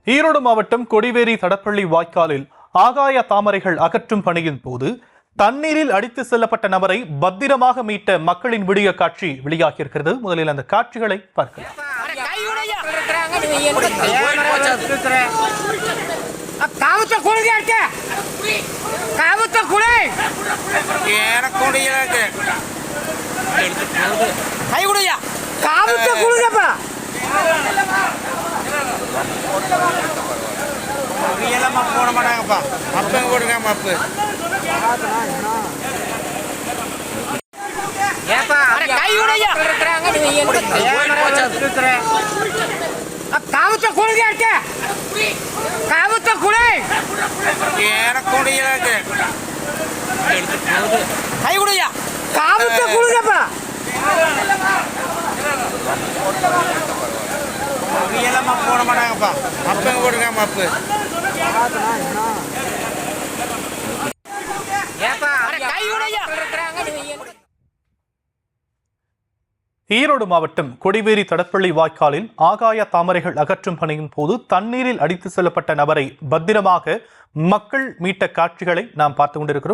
ஈரோடு மாவட்டம் கொடிவேரி தடப்பள்ளி வாய்க்காலில் ஆகாய தாமரைகள் அகற்றும் பணியின் போது தண்ணீரில் அடித்து செல்லப்பட்ட நபரை பத்திரமாக மீட்ட மக்களின் விடிய காட்சி வெளியாகியிருக்கிறது. முதலில் அந்த காட்சிகளை பார்க்கலாம். போட மாட்டாங்கப்பா, மப்பு போடுங்க. மப்பு காவத்த குழுங்க இருக்க காவத்த குழை கை குடையா காவத்த குழுங்கப்பா போட மாட்டாங்கப்பா, மப்பு போடுங்க. மப்பு ஈரோடு மாவட்டம் கொடிவேரி தடப்பள்ளி வாய்க்காலில் ஆகாய தாமரைகள் அகற்றும் பணியின் போது தண்ணீரில் அடித்து செல்லப்பட்ட நபரை பத்திரமாக மக்கள் மீட்ட காட்சிகளை நாம் பார்த்துக் கொண்டிருக்கிறோம்.